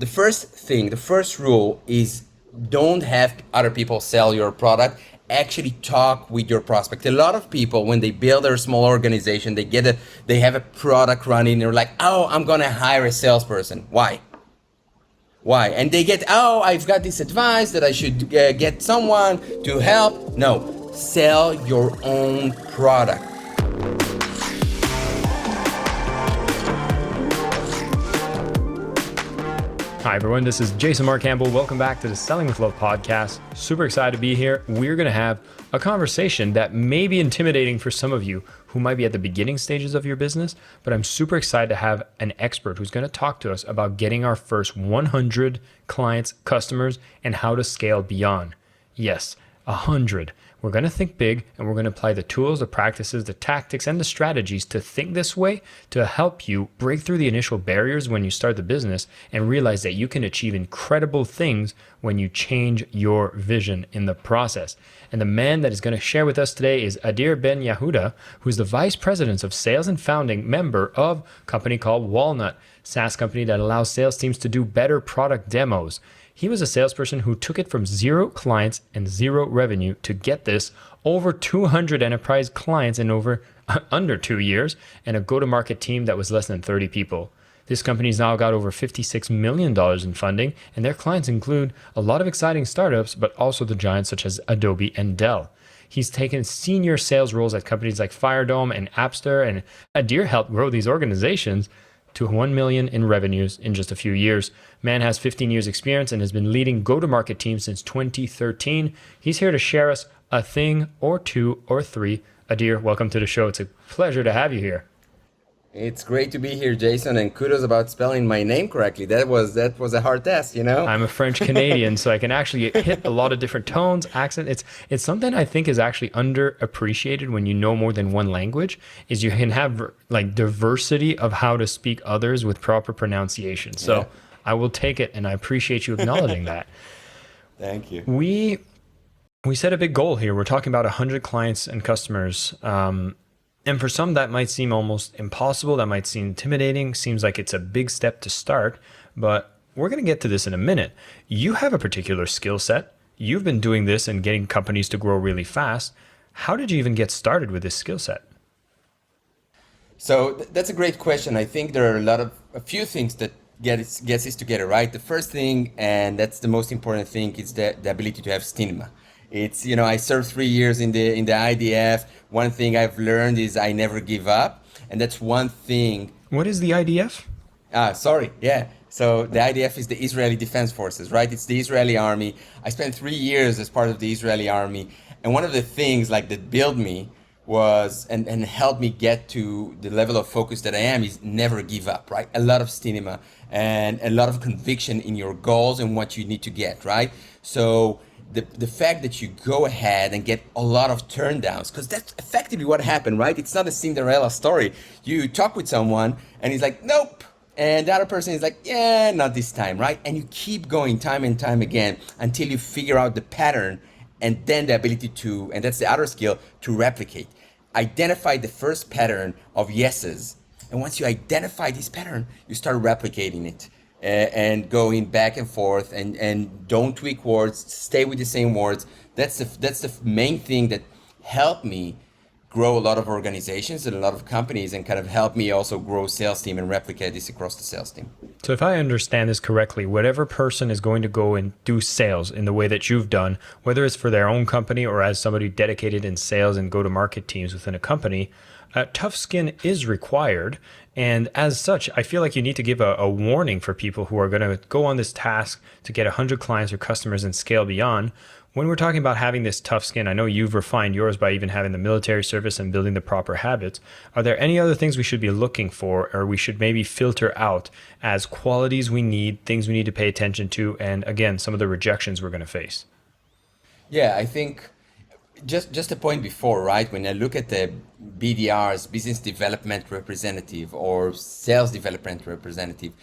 the first rule is don't have other people sell your product. Actually talk with your prospect. A lot of people, when they build their small organization, they have a product running, they're like, oh, I'm gonna hire a salesperson. Why? And they get, oh, I've got this advice that I should get someone to help. No, sell your own product. Hi everyone, this is Jason Marc Campbell. Welcome back to the Selling with Love podcast. Super excited to be here. We're going to have a conversation that may be intimidating for some of you who might be at the beginning stages of your business, but I'm super excited to have an expert who's going to talk to us about getting our first 100 clients, customers, and how to scale beyond. Yes, 100. We're going to think big, and we're going to apply the tools, the practices, the tactics, and the strategies to think this way to help you break through the initial barriers when you start the business and realize that you can achieve incredible things when you change your vision in the process. And the man that is going to share with us today is Adir Ben-Yehuda, who's the Vice President of Sales and founding member of a company called Walnut, SaaS company that allows sales teams to do better product demos. He was a salesperson who took it from 0 clients and 0 revenue to get this over 200 enterprise clients in under 2 years and a go-to-market team that was less than 30 people. This company's now got over $56 million in funding, and their clients include a lot of exciting startups, but also the giants such as Adobe and Dell. He's taken senior sales roles at companies like Firedome and Appster, and Adir helped grow these organizations to $1 million in revenues in just a few years. Man has 15 years experience and has been leading go-to-market teams since 2013. He's here to share us a thing or two or three. Adir, welcome to the show. It's a pleasure to have you here. It's great to be here, Jason, and kudos about spelling my name correctly. That was a hard test, you know? I'm a French Canadian, so I can actually hit a lot of different tones, accent. It's something I think is actually underappreciated when you know more than one language, is you can have like diversity of how to speak others with proper pronunciation. So yeah. I will take it, and I appreciate you acknowledging that. Thank you. We set a big goal here. We're talking about 100 clients and customers. And for some, that might seem almost impossible. That might seem intimidating. Seems like it's a big step to start, but we're going to get to this in a minute. You have a particular skill set. You've been doing this and getting companies to grow really fast. How did you even get started with this skill set? So that's a great question. I think there are a few things that gets us together, right? The first thing, and that's the most important thing, is the ability to have stigma. It's, I served 3 years in the IDF. One thing I've learned is I never give up. And that's one thing. What is the IDF? Sorry. Yeah. So the IDF is the Israeli Defense Forces, right? It's the Israeli army. I spent 3 years as part of the Israeli army. And one of the things that built me was, and helped me get to the level of focus that I am, is never give up, right? A lot of stigma and a lot of conviction in your goals and what you need to get, right? So the fact that you go ahead and get a lot of turndowns, because that's effectively what happened, right? It's not a Cinderella story. You talk with someone and he's like, nope. And the other person is like, yeah, not this time, right? And you keep going time and time again until you figure out the pattern, and then the ability to, and that's the other skill, to replicate. Identify the first pattern of yeses. And once you identify this pattern, you start replicating it. And going back and forth, and don't tweak words, stay with the same words. That's the main thing that helped me grow a lot of organizations and a lot of companies, and kind of helped me also grow sales team and replicate this across the sales team. So if I understand this correctly, whatever person is going to go and do sales in the way that you've done, whether it's for their own company or as somebody dedicated in sales and go-to-market teams within a company, tough skin is required. And as such, I feel like you need to give a warning for people who are going to go on this task to get 100 clients or customers and scale beyond. When we're talking about having this tough skin, I know you've refined yours by even having the military service and building the proper habits. Are there any other things we should be looking for, or we should maybe filter out as qualities we need, things we need to pay attention to, and again, some of the rejections we're going to face? Yeah, I think just a point before, right? When I look at the BDRs, business development representative or sales development representative,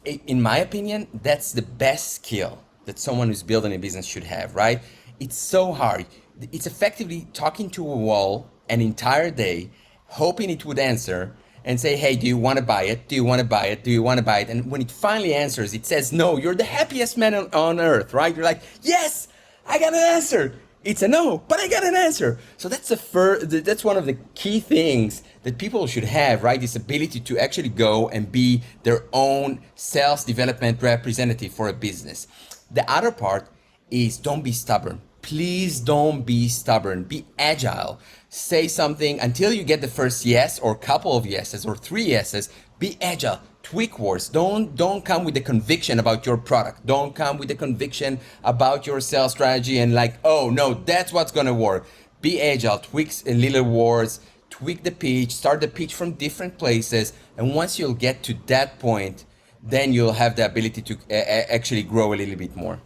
in my opinion, that's the best skill that someone who's building a business should have, right? It's so hard. It's effectively talking to a wall an entire day, hoping it would answer, and say, hey, do you want to buy it? Do you want to buy it? Do you want to buy it? And when it finally answers, it says no. You're the happiest man on earth, right? You're like, yes, I got an answer. It's a no, but I got an answer. So that's one of the key things that people should have, right? This ability to actually go and be their own sales development representative for a business. The other part is don't be stubborn. Please don't be stubborn. Be agile. Say something until you get the first yes or couple of yeses or 3 yeses. Be agile. Tweak words. Don't come with the conviction about your product. Don't come with the conviction about your sales strategy and like, oh no, that's what's gonna work. Be agile. Tweak little words. Tweak the pitch. Start the pitch from different places. And once you'll get to that point, then you'll have the ability to actually grow a little bit more.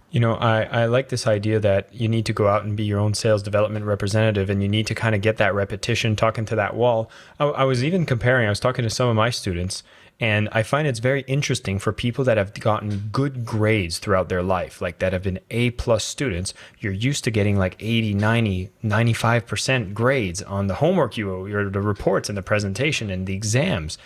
You know, I like this idea that you need to go out and be your own sales development representative, and you need to kind of get that repetition talking to that wall. I was even comparing, I was talking to some of my students, and I find it's very interesting for people that have gotten good grades throughout their life, like that have been A+ students. You're used to getting like 80, 90, 95% grades on the homework the reports and the presentation and the exams.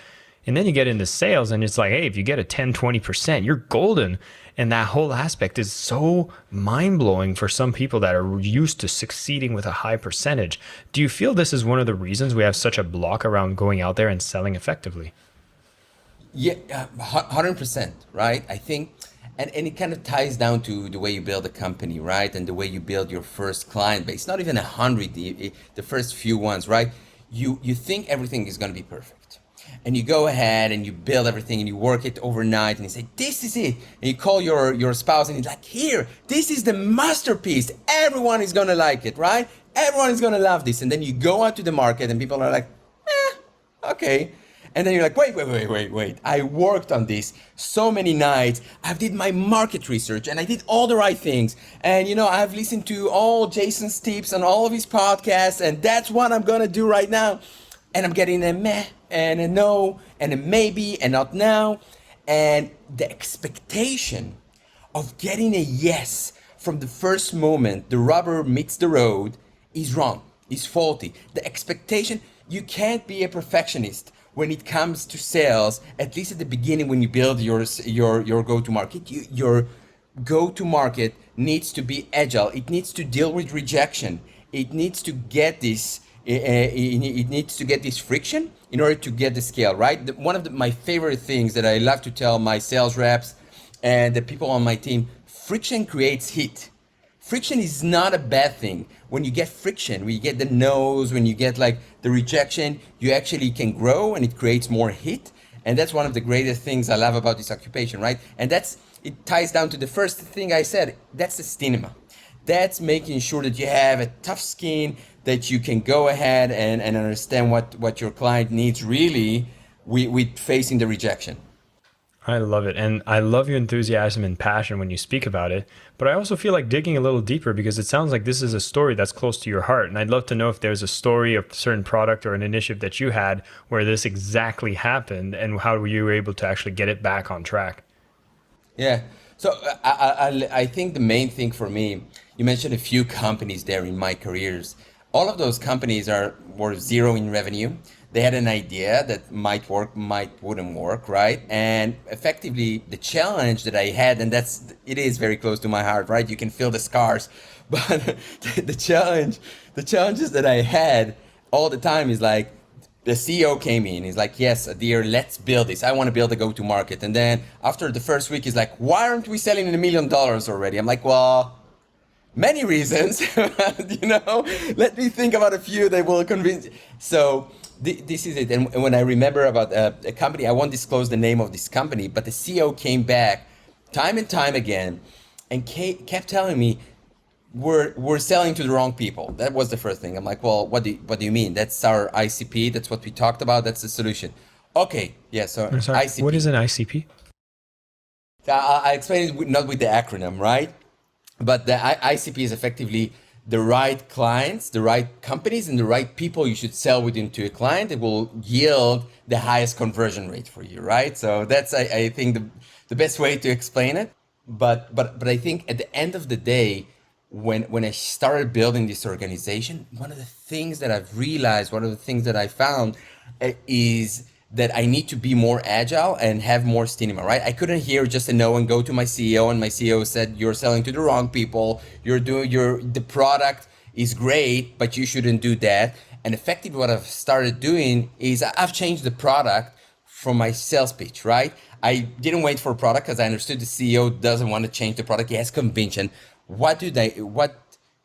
And then you get into sales and it's like, hey, if you get a 10, 20%, you're golden. And that whole aspect is so mind-blowing for some people that are used to succeeding with a high percentage. Do you feel this is one of the reasons we have such a block around going out there and selling effectively? Yeah, 100%, right? I think, and it kind of ties down to the way you build a company, right? And the way you build your first client base, not even 100, the first few ones, right? You think everything is going to be perfect. And you go ahead and you build everything and you work it overnight and you say, this is it. And you call your spouse and he's like, here, this is the masterpiece. Everyone is going to like it, right? Everyone is going to love this. And then you go out to the market and people are like, okay. And then you're like, wait. I worked on this so many nights. I did my market research and I did all the right things. And, I've listened to all Jason's tips on all of his podcasts. And that's what I'm going to do right now. And I'm getting a meh and a no and a maybe and not now. And the expectation of getting a yes from the first moment the rubber meets the road is wrong, is faulty. The expectation, you can't be a perfectionist when it comes to sales, at least at the beginning when you build your go-to-market. Your go-to-market needs to be agile. It needs to deal with rejection. It needs to get this it needs to get this friction in order to get the scale, right? One of my favorite things that I love to tell my sales reps and the people on my team, friction creates heat. Friction is not a bad thing. When you get friction, when you get the no's, when you get like the rejection, you actually can grow and it creates more heat. And that's one of the greatest things I love about this occupation, right? And it ties down to the first thing I said, that's the stigma. That's making sure that you have a tough skin, that you can go ahead and understand what your client needs really with facing the rejection. I love it. And I love your enthusiasm and passion when you speak about it. But I also feel like digging a little deeper because it sounds like this is a story that's close to your heart. And I'd love to know if there's a story of a certain product or an initiative that you had where this exactly happened and how you were able to actually get it back on track. Yeah. So I think the main thing for me, you mentioned a few companies there in my careers. All of those companies were zero in revenue. They had an idea that might work, wouldn't work, right? And effectively, the challenge that I had, and it is very close to my heart, right? You can feel the scars, but the challenges that I had all the time is like, the CEO came in, he's like, yes, Adir, let's build this. I want to build a go-to-market. And then after the first week, he's like, why aren't we selling $1 million already? I'm like, well, many reasons, let me think about a few that will convince you. So this is it. And when I remember about a company, I won't disclose the name of this company, but the CEO came back time and time again and kept telling me, we're selling to the wrong people. That was the first thing. I'm like, well, what do you mean? That's our ICP. That's what we talked about. That's the solution. Okay. Yeah. So ICP. What is an ICP? I explain it not with the acronym, right? But the ICP is effectively the right clients, the right companies, and the right people you should sell within to a client. It will yield the highest conversion rate for you, right? So that's, I think, the best way to explain it. But I think at the end of the day, when I started building this organization, one of the things that I've realized, one of the things that I found is that I need to be more agile and have more stamina, right? I couldn't hear just a no and go to my CEO, and my CEO said, "You're selling to the wrong people. The product is great, but you shouldn't do that." And effectively what I've started doing is I've changed the product from my sales pitch, right? I didn't wait for a product because I understood the CEO doesn't want to change the product. He has conviction.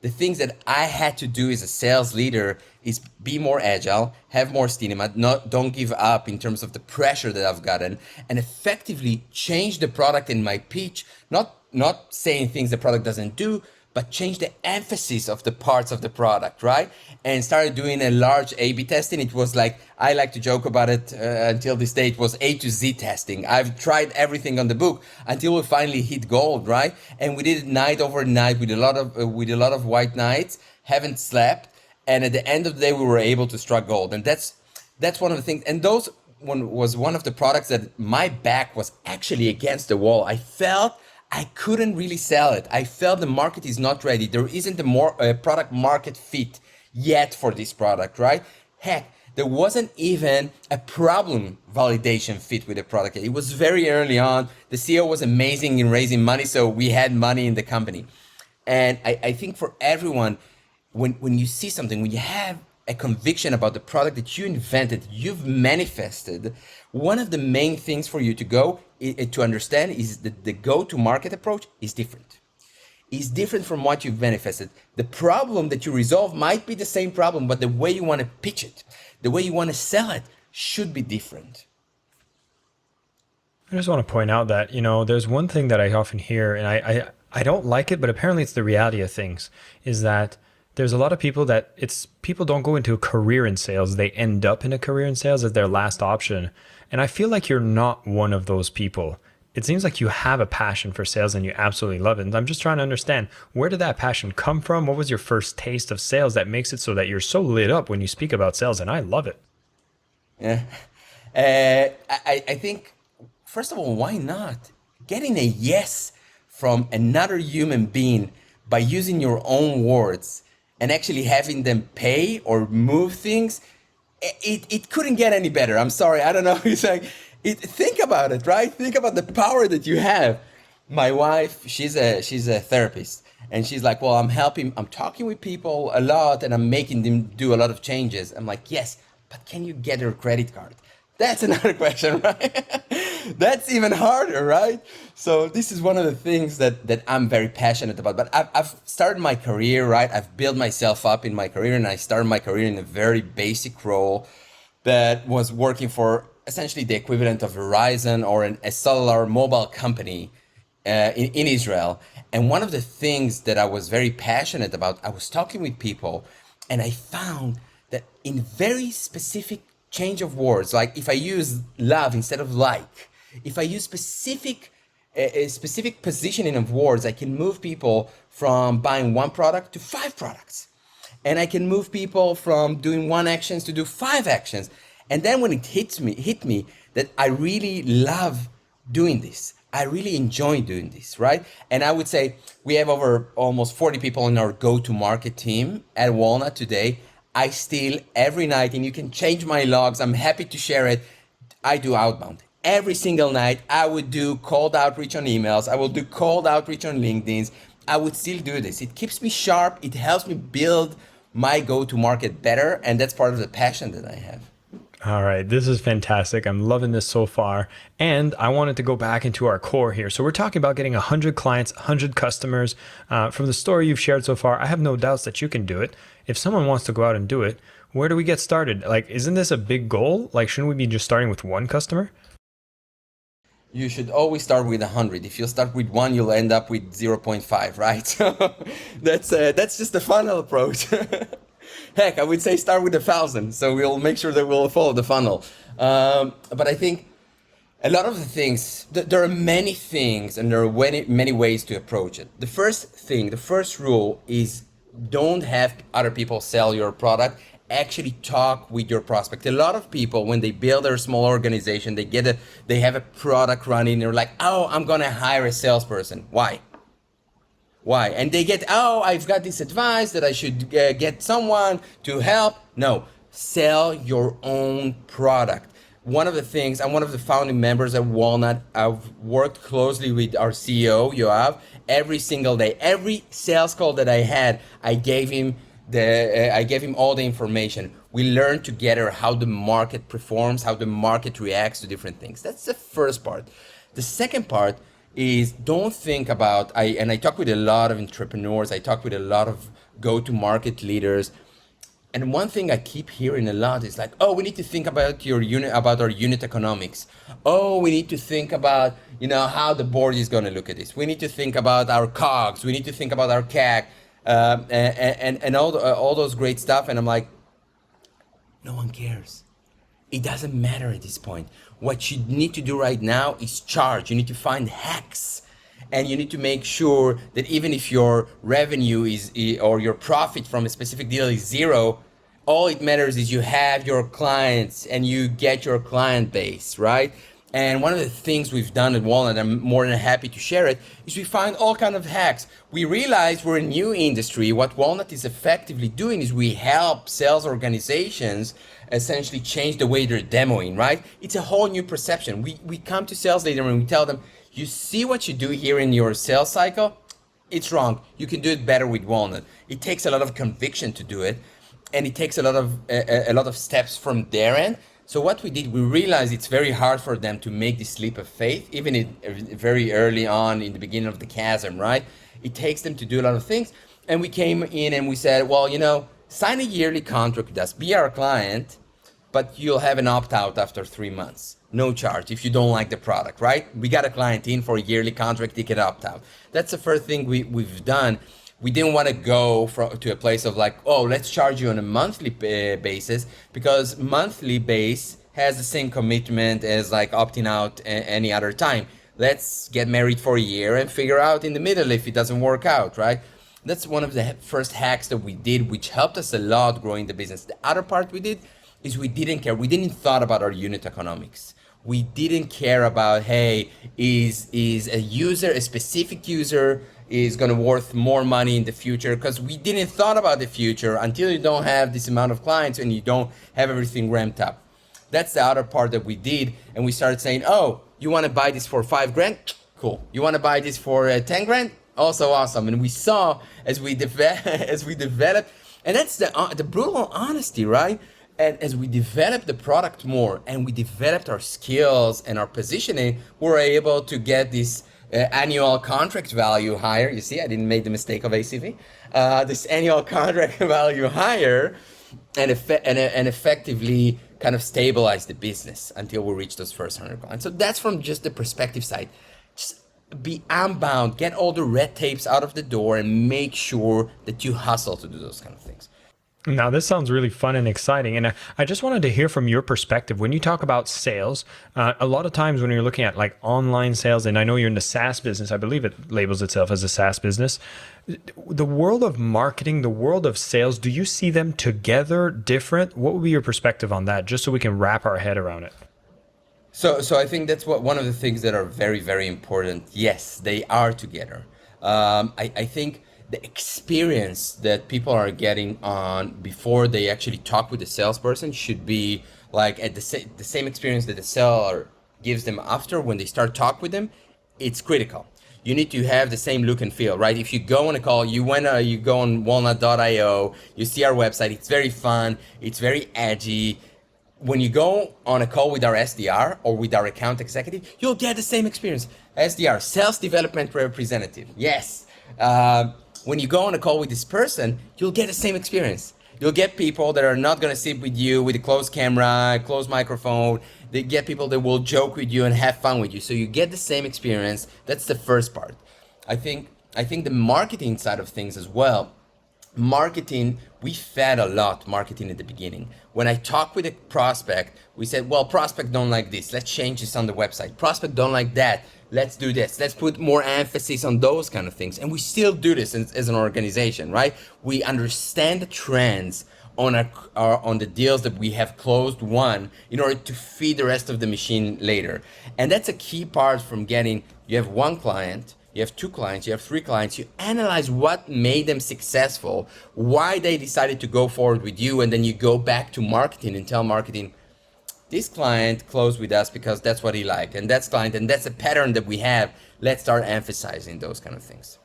The things that I had to do as a sales leader is be more agile, have more stamina, don't give up in terms of the pressure that I've gotten, and effectively change the product in my pitch, not saying things the product doesn't do, but change the emphasis of the parts of the product, right? And started doing a large A/B testing. It was like, I like to joke about it until this day, it was A to Z testing. I've tried everything on the book until we finally hit gold, right? And we did it night over night with a lot of white nights, haven't slept. And at the end of the day, we were able to strike gold. And that's one of the things. And those was one of the products that my back was actually against the wall. I felt I couldn't really sell it. I felt the market is not ready. There isn't a product market fit yet for this product, right? Heck, there wasn't even a problem validation fit with the product. It was very early on. The CEO was amazing in raising money, so we had money in the company. And I think for everyone, when you see something, when you have a conviction about the product that you invented, you've manifested, one of the main things for you to understand is that the go-to-market approach is different. It's different from what you've manifested. The problem that you resolve might be the same problem, but the way you want to pitch it, the way you want to sell it should be different. I just want to point out that, there's one thing that I often hear, and I don't like it, but apparently it's the reality of things, is that there's a lot of people people don't go into a career in sales. They end up in a career in sales as their last option. And I feel like you're not one of those people. It seems like you have a passion for sales and you absolutely love it. And I'm just trying to understand, where did that passion come from? What was your first taste of sales that makes it so that you're so lit up when you speak about sales? And I love it. Yeah. I think, first of all, why not? Getting a yes from another human being by using your own words and actually having them pay or move things, it couldn't get any better. I'm sorry, I don't know. It's like, think about it, right? Think about the power that you have. My wife, she's a therapist, and she's like, well, I'm talking with people a lot, and I'm making them do a lot of changes. I'm like, yes, but can you get her credit card? That's another question, right? That's even harder, right? So this is one of the things that I'm very passionate about. But I've started my career, right? I've built myself up in my career, and I started my career in a very basic role that was working for essentially the equivalent of Verizon or a cellular mobile company in Israel. And one of the things that I was very passionate about, I was talking with people, and I found that in very specific change of words, like if I use love instead of like, if I use a specific positioning of words, I can move people from buying one product to 5 products. And I can move people from doing 1 actions to do 5 actions. And then when it hit me that I really love doing this. I really enjoy doing this, right? And I would say we have over almost 40 people in our go-to-market team at Walnut today. I still, every night, and you can change my logs, I'm happy to share it, I do outbound. Every single night, I would do cold outreach on emails. I will do cold outreach on LinkedIn. I would still do this. It keeps me sharp. It helps me build my go-to-market better. And that's part of the passion that I have. All right, this is fantastic. I'm loving this so far. And I wanted to go back into our core here. So we're talking about getting 100 clients, 100 customers. From the story you've shared so far, I have no doubts that you can do it. If someone wants to go out and do it, where do we get started? Like, isn't this a big goal? Like, shouldn't we be just starting with 1 customer? You should always start with 100. If you start with 1, you'll end up with 0.5, right? So that's just the funnel approach. Heck, I would say start with 1,000. So we'll make sure that we'll follow the funnel. But I think a lot of the things, there are many things and there are many ways to approach it. The first rule is don't have other people sell your product. Actually talk with your prospect. A lot of people, when they build their small organization, they have a product running. They're like, oh, I'm going to hire a salesperson. Why? Why? And they get, oh, I've got this advice that I should get someone to help. No, sell your own product. One of the things, I'm one of the founding members at Walnut. I've worked closely with our CEO, Yoav, every single day. Every sales call that I had, I gave him all the information. We learned together how the market performs, how the market reacts to different things. That's the first part. The second part is don't think about, I talk with a lot of entrepreneurs, I talk with a lot of go-to-market leaders, and one thing I keep hearing a lot is like, oh, we need to think about our unit economics. Oh, we need to think about, how the board is going to look at this. We need to think about our COGS. We need to think about our CAC, and all those great stuff. And I'm like, no one cares. It doesn't matter at this point. What you need to do right now is charge. You need to find hacks. And you need to make sure that even if your revenue or your profit from a specific deal is zero, all it matters is you have your clients and you get your client base, right? And one of the things we've done at Walnut, I'm more than happy to share it, is we find all kind of hacks. We realize we're a new industry. What Walnut is effectively doing is we help sales organizations essentially change the way they're demoing, right? It's a whole new perception. We come to sales leaders and we tell them, you see what you do here in your sales cycle? It's wrong. You can do it better with Walnut. It takes a lot of conviction to do it, and it takes a lot of steps from their end. So what we did, we realized it's very hard for them to make this leap of faith, even very early on in the beginning of the chasm, right? It takes them to do a lot of things. And we came in and we said, well, sign a yearly contract with us, be our client, but you'll have an opt-out after 3 months. No charge if you don't like the product, right? We got a client in for a yearly contract, they can opt out. That's the first thing we've done. We didn't want to go to a place of like, oh, let's charge you on a monthly basis, because monthly base has the same commitment as like opting out any other time. Let's get married for a year and figure out in the middle if it doesn't work out, right? That's one of the first hacks that we did, which helped us a lot growing the business. The other part we did is we didn't care. We didn't thought about our unit economics. We didn't care about, hey, is a specific user is going to worth more money in the future, because we didn't thought about the future until you don't have this amount of clients and you don't have everything ramped up. That's the other part that we did, and we started saying, oh, you want to buy this for $5,000? Cool. You want to buy this for $10,000? Also awesome. And we saw as we developed, and that's the brutal honesty, right? And as we developed the product more and we developed our skills and our positioning, we were able to get this annual contract value higher. You see, I didn't make the mistake of ACV. This annual contract value higher, and effectively kind of stabilize the business until we reach those first 100 clients. So that's from just the perspective side. Just be unbound, get all the red tapes out of the door, and make sure that you hustle to do those kind of things. Now, this sounds really fun and exciting. And I just wanted to hear from your perspective. When you talk about sales, a lot of times when you're looking at like online sales, and I know you're in the SaaS business, I believe it labels itself as a SaaS business. The world of marketing, the world of sales, do you see them together different? What would be your perspective on that, just so we can wrap our head around it? So I think that's one of the things that are very, very important. Yes, they are together. I think the experience that people are getting on before they actually talk with the salesperson should be like at the same experience that the seller gives them after when they start talk with them. It's critical. You need to have the same look and feel, right? If you go on a call, you go on walnut.io, you see our website, it's very fun, it's very edgy. When you go on a call with our SDR or with our account executive, you'll get the same experience. SDR, sales development representative, yes. When you go on a call with this person, you'll get the same experience. You'll get people that are not going to sit with you with a closed camera, closed microphone. They get people that will joke with you and have fun with you. So you get the same experience. That's the first part. I think the marketing side of things as well. Marketing, we fed a lot marketing at the beginning. When I talked with a prospect, we said, well, prospect don't like this. Let's change this on the website. Prospect don't like that. Let's do this. Let's put more emphasis on those kind of things. And we still do this as an organization, right? We understand the trends on the deals that we have closed won in order to feed the rest of the machine later. And that's a key part from getting, you have one client, you have 2 clients, you have 3 clients, you analyze what made them successful, why they decided to go forward with you, and then you go back to marketing and tell marketing, this client closed with us because that's what he liked, and that's client, and that's a pattern that we have. Let's start emphasizing those kind of things.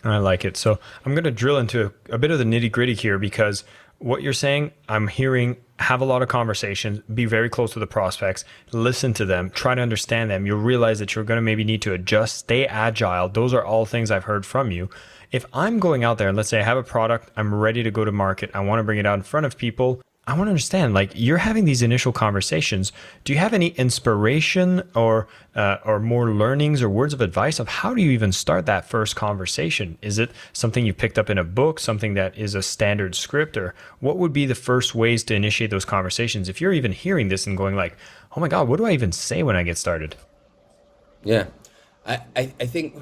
I like it. So I'm going to drill into a bit of the nitty gritty here, because what you're saying, I'm hearing, have a lot of conversations, be very close to the prospects, listen to them, try to understand them. You'll realize that you're going to maybe need to adjust, stay agile. Those are all things I've heard from you. If I'm going out there and let's say I have a product, I'm ready to go to market, I want to bring it out in front of people, I want to understand, like, you're having these initial conversations. Do you have any inspiration or more learnings or words of advice of how do you even start that first conversation? Is it something you picked up in a book, something that is a standard script, or what would be the first ways to initiate those conversations? If you're even hearing this and going like, oh my God, what do I even say when I get started? Yeah, I think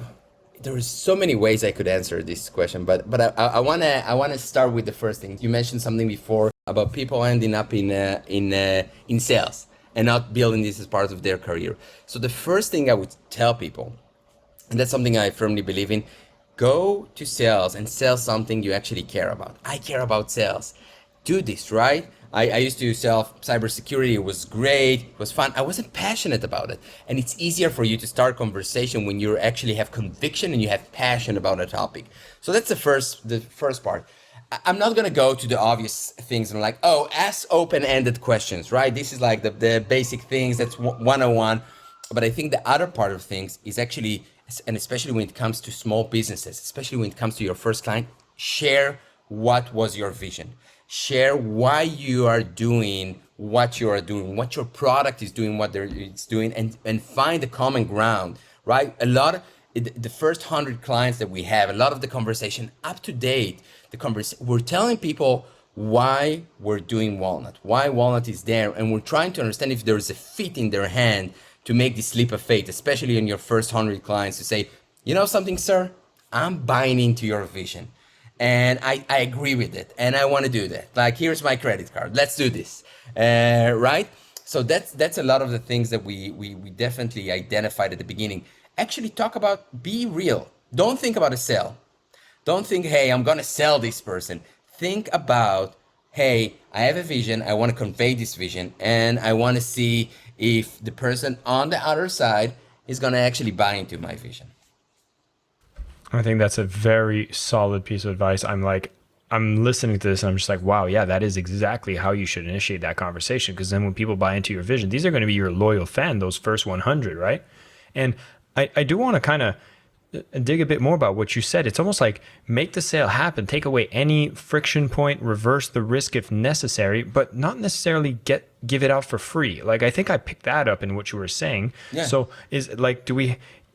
there is so many ways I could answer this question, but I wanna start with the first thing. You mentioned something before about people ending up in sales and not building this as part of their career. So the first thing I would tell people, and that's something I firmly believe in, go to sales and sell something you actually care about. I care about sales. Do this, right? I used to sell cybersecurity. It was great. It was fun. I wasn't passionate about it. And it's easier for you to start conversation when you actually have conviction and you have passion about a topic. So that's the first part. I'm not going to go to the obvious things and like, oh, ask open-ended questions, right? This is like the basic things. That's 101. But I think the other part of things is actually, and especially when it comes to small businesses, especially when it comes to your first client, share what was your vision. Share why you are doing what you are doing, what your product is doing, what it's doing, and find the common ground, right? The first 100 clients that we have, a lot of the conversation up to date, we're telling people why we're doing Walnut, why Walnut is there, and we're trying to understand if there is a fit in their hand to make this leap of faith, especially in your first 100 clients, to say, you know something, sir, I'm buying into your vision. And I agree with it, and I want to do that. Like, here's my credit card. Let's do this, right? So that's a lot of the things that we definitely identified at the beginning. Actually, talk about, be real. Don't think about a sale. Don't think, hey, I'm gonna sell this person. Think about, hey, I have a vision. I want to convey this vision, and I want to see if the person on the other side is gonna actually buy into my vision. I think that's a very solid piece of advice. I'm listening to this and I'm just like, wow, yeah, that is exactly how you should initiate that conversation. Because then when people buy into your vision, these are going to be your loyal fan, those first 100, right? And I do want to kind of dig a bit more about what you said. It's almost like make the sale happen, take away any friction point, reverse the risk if necessary, but not necessarily give it out for free. Like, I think I picked that up in what you were saying. Yeah. So is like,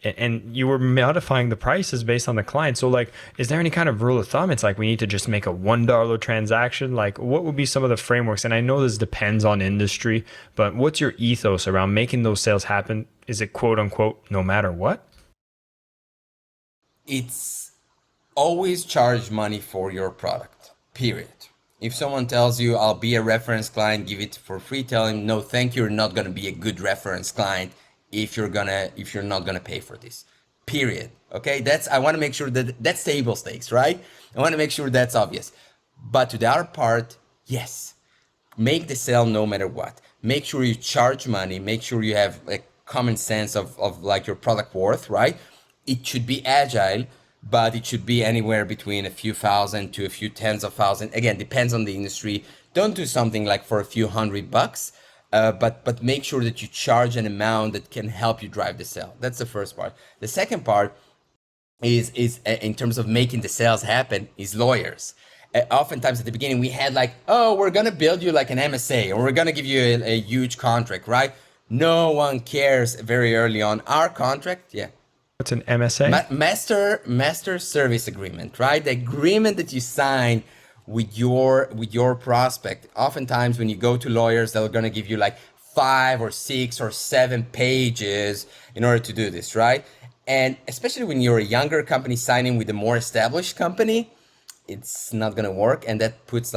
and you were modifying the prices based on the client. So like, is there any kind of rule of thumb? It's like, we need to just make a $1 transaction. Like, what would be some of the frameworks? And I know this depends on industry, but what's your ethos around making those sales happen? Is it quote unquote, no matter what? It's always charge money for your product, period. If someone tells you, I'll be a reference client, give it for free, tell him, no, thank you, you're not going to be a good reference client if you're not gonna pay for this, period. Okay, I want to make sure that's table stakes, right? I want to make sure that's obvious. But to the other part, yes, make the sale no matter what. Make sure you charge money. Make sure you have a common sense of like your product worth, right? It should be agile, but it should be anywhere between a few thousand to a few tens of thousands. Again, depends on the industry. Don't do something like for a few $100. But make sure that you charge an amount that can help you drive the sale. That's the first part. The second part is in terms of making the sales happen is lawyers. Oftentimes at the beginning we had like, oh, we're gonna build you like an MSA, or we're gonna give you a huge contract, right? No one cares very early on. Our contract, yeah. What's an MSA? Master service agreement, right? The agreement that you sign with your prospect. Oftentimes when you go to lawyers, they're going to give you like 5 or 6 or 7 pages in order to do this, right? And especially when you're a younger company signing with a more established company, it's not going to work, and that puts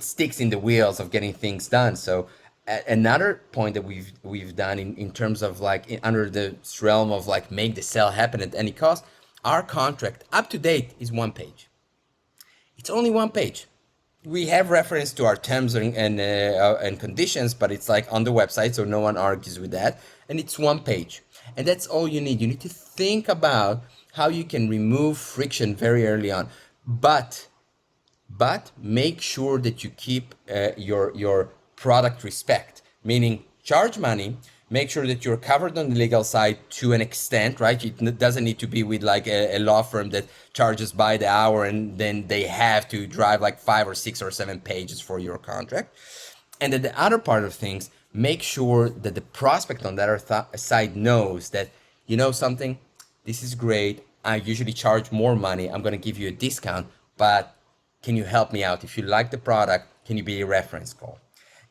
sticks in the wheels of getting things done. So another point that we've done in terms of like under the realm of like make the sale happen at any cost, our contract up to date is 1 page. It's only 1 page. We have reference to our terms and conditions, but it's like on the website, so no one argues with that. And it's 1 page, and that's all you need. You need to think about how you can remove friction very early on, but make sure that you keep your product respect, meaning charge money. Make sure that you're covered on the legal side to an extent, right? It doesn't need to be with like a law firm that charges by the hour and then they have to drive like 5 or 6 or 7 pages for your contract. And then the other part of things, make sure that the prospect on the other side knows that, you know something, this is great. I usually charge more money. I'm going to give you a discount, but can you help me out? If you like the product, can you be a reference call?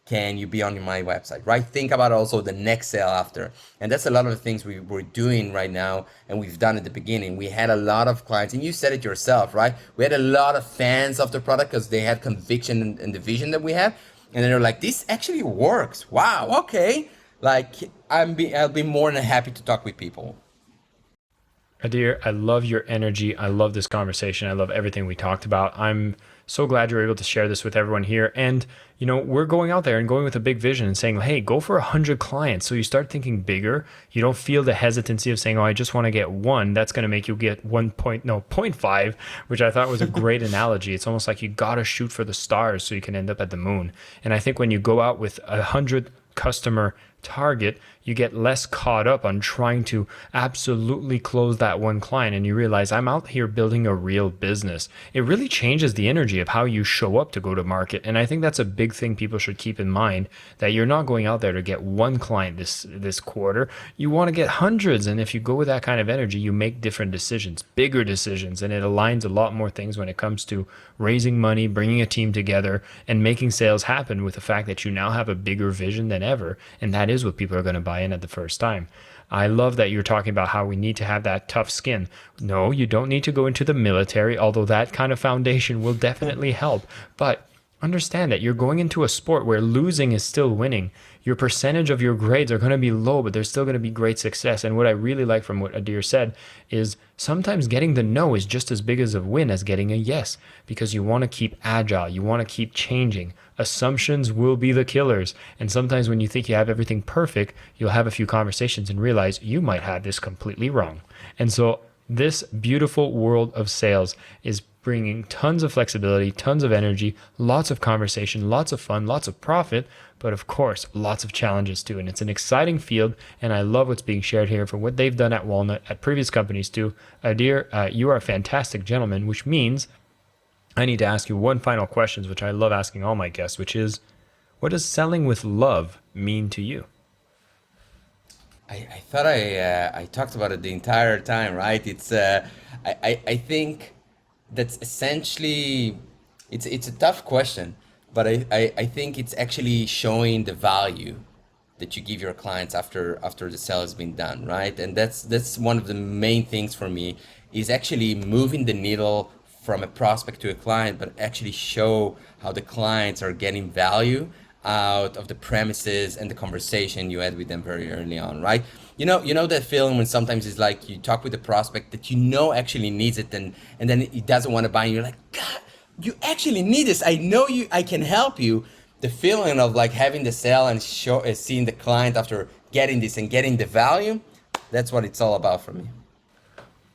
Can you be on my website, right? Think about also the next sale after. And that's a lot of the things we're doing right now, and we've done at the beginning. We had a lot of clients, and you said it yourself, right? We had a lot of fans of the product because they had conviction in the vision that we have. And then they're like, this actually works. Wow, okay. Like, I'll be more than happy to talk with people. Adir, I love your energy. I love this conversation. I love everything we talked about. I'm so glad you're able to share this with everyone here. And, you know, we're going out there and going with a big vision and saying, hey, go for 100 clients. So you start thinking bigger. You don't feel the hesitancy of saying, oh, I just want to get one. That's going to make you get 0.5, which I thought was a great analogy. It's almost like you got to shoot for the stars so you can end up at the moon. And I think when you go out with 100 customer target, you get less caught up on trying to absolutely close that one client, and you realize I'm out here building a real business. It really changes the energy of how you show up to go to market. And I think that's a big thing people should keep in mind, that you're not going out there to get one client this quarter. You want to get hundreds. And if you go with that kind of energy, you make different decisions, bigger decisions, and it aligns a lot more things when it comes to raising money, bringing a team together, and making sales happen with the fact that you now have a bigger vision than ever. And that is what people are going to buy in at the first time. I love that you're talking about how we need to have that tough skin. No, you don't need to go into the military, although that kind of foundation will definitely help. But understand that you're going into a sport where losing is still winning. Your percentage of your grades are going to be low, but there's still going to be great success. And what I really like from what Adir said is sometimes getting the no is just as big as a win as getting a yes, because you want to keep agile. You want to keep changing. Assumptions will be the killers. And sometimes when you think you have everything perfect, you'll have a few conversations and realize you might have this completely wrong. And so this beautiful world of sales is bringing tons of flexibility, tons of energy, lots of conversation, lots of fun, lots of profit, but of course, lots of challenges too. And it's an exciting field, and I love what's being shared here from what they've done at Walnut, at previous companies too. Adir, you are a fantastic gentleman, which means I need to ask you one final question, which I love asking all my guests, which is, what does selling with love mean to you? I thought I talked about it the entire time, right? It's I think that's essentially it's a tough question, but I think it's actually showing the value that you give your clients after the sale has been done, right? And that's one of the main things for me, is actually moving the needle from a prospect to a client, but actually show how the clients are getting value out of the premises and the conversation you had with them very early on, right? You know that feeling when sometimes it's like you talk with a prospect that you know actually needs it, and then he doesn't want to buy, and you're like, God, you actually need this. I know you. I can help you. The feeling of like having the sale and seeing the client after getting this and getting the value, that's what it's all about for me.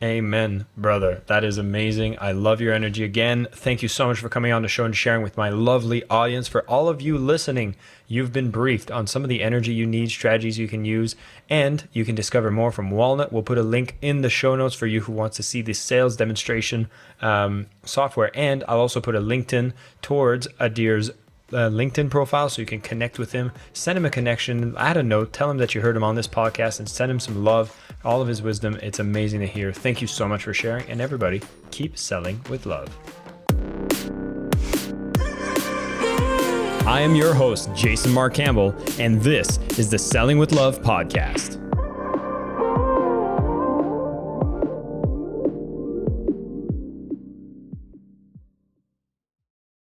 Amen, brother. That is amazing. I love your energy again. Thank you so much for coming on the show and sharing with my lovely audience. For all of you listening, you've been briefed on some of the energy you need, strategies you can use, and you can discover more from Walnut. We'll put a link in the show notes for you who wants to see the sales demonstration software. And I'll also put a LinkedIn towards Adir's LinkedIn profile so you can connect with him, send him a connection, add a note, tell him that you heard him on this podcast, and send him some love, all of his wisdom. It's amazing to hear. Thank you so much for sharing, and everybody, keep selling with love. I am your host, Jason Marc Campbell, and this is the Selling with Love podcast.